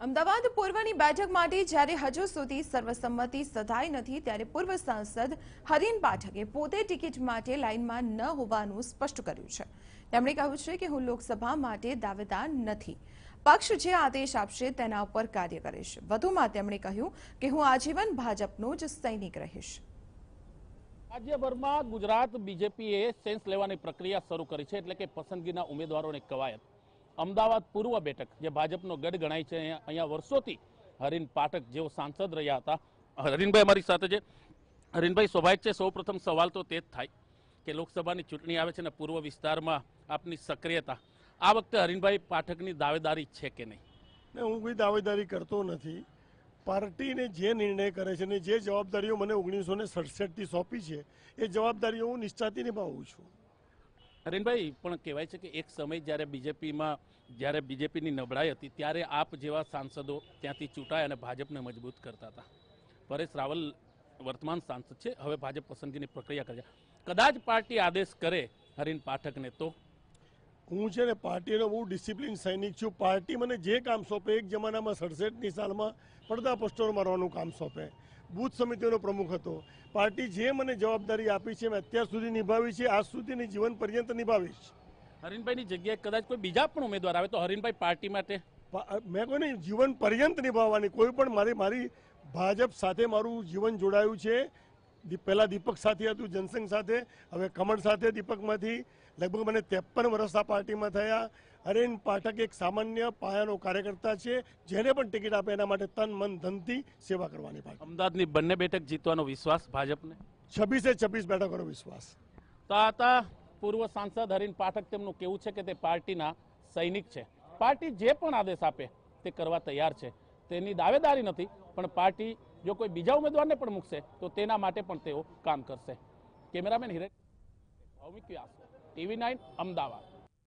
અમદાવાદ પૂર્વની બેઠક માટે જ્યારે હજુ સુધી સર્વસંમતિ સધાઈ નથી ત્યારે પૂર્વ સાંસદ હરીન પાઠકે પોતે ટિકિટ માટે લાઇનમાં ન હોવાનું સ્પષ્ટ કર્યું છે। તેમણે કહ્યું છે કે હું લોકસભા માટે દાવેદાર નથી, પક્ષ જે આદેશ આપશે તેના ઉપર કાર્ય કરીશ। વધુમાં તેમણે કહ્યું કે હું આજીવન ભાજપનો જ સૈનિક રહીશ। રાજ્યભરમાં ગુજરાત બીજેપીએ સેન્સ લેવાની પ્રક્રિયા શરૂ કરી છે, એટલે કે પસંદગીના ઉમેદવારોની કવાયત। અમદાવાદ પૂર્વ બેઠક જે ભાજપનો ગઢ ગણાય છે, અહીંયા વર્ષોથી હરીન પાઠક જેઓ સાંસદ રહ્યા હતા। હરીનભાઈ અમારી સાથે છે। હરીનભાઈ, સ્વાભાવિક છે સૌપ્રથમ સવાલ તો તે જ થાય કે લોકસભાની ચૂંટણી આવે છે ને પૂર્વ વિસ્તારમાં આપની સક્રિયતા, આ વખતે હરીનભાઈ પાઠકની દાવેદારી છે કે નહીં? હું કોઈ દાવેદારી કરતો નથી। પાર્ટીને જે નિર્ણય કરે છે ને જે જવાબદારીઓ મને 1967થી સોંપી છે એ જવાબદારીઓ હું નિષ્ઠાથી નિભાવું છું। હરીનભાઈ, પણ કહેવાય છે કે એક સમય જ્યારે બીજેપીની નબળાઈ હતી ત્યારે આપ જેવા સાંસદો ત્યાંથી ચૂંટાયા અને ભાજપને મજબૂત કરતા હતા। પરેશ રાવલ વર્તમાન સાંસદ છે, હવે ભાજપ પસંદગીની પ્રક્રિયા કરે છે। કદાચ પાર્ટી આદેશ કરે હરીન પાઠકને તો? હું છે ને પાર્ટીનો બહુ ડિસિપ્લિન સૈનિક છું। પાર્ટી મને જે કામ સોંપે, એક જમાનામાં 67ની સાલમાં પડદા પોસ્ટરો મારવાનું કામ સોંપે, બૂથ સમિતિનો પ્રમુખ હતો। પાર્ટી જે મને જવાબદારી આપી છે મેં અત્યાર સુધી નિભાવી છે, આજ સુધીની જીવન પર્યંત નિભાવીશ। હરીનભાઈની જગ્યાએ કદાચ કોઈ બીજા પણ ઉમેદવાર આવે તો હરીનભાઈ પાર્ટી માટે? મેં કોઈને જીવન પર્યંત નિભાવવાની, કોઈ પણ મારી ભાજપ સાથે મારું જીવન જોડાયું છે। પહેલાં દીપક સાથે હતું, જનસંઘ સાથે, હવે કમળ સાથે દીપકમાંથી લગભગ મને 53 વર્ષ આ પાર્ટીમાં થયા। હરીન પાઠક એક સામાન્ય પાયાનો કાર્યકર્તા છે, જેને પણ ટિકિટ આપે એના માટે તન મન ધનથી સેવા કરવાની પાર્ટી। અમદાવાદની બંને બેઠક જીતવાનો વિશ્વાસ ભાજપને? 26 બેઠકોનો વિશ્વાસ। તો આ હતા પૂર્વ સાંસદ હરીન પાઠક। તેમનું કેવું છે કે તે પાર્ટીના સૈનિક છે, પાર્ટી જે પણ આદેશ આપે તે કરવા તૈયાર છે। તેની દાવેદારી નથી, પણ પાર્ટી જો કોઈ બીજા ઉમેદવારને પણ મૂકશે તો તેના માટે પણ તેઓ કામ કરશે। કેમેરામેન હિરેન, ભૌમિક વ્યાસ, TV9 અમદાવાદ।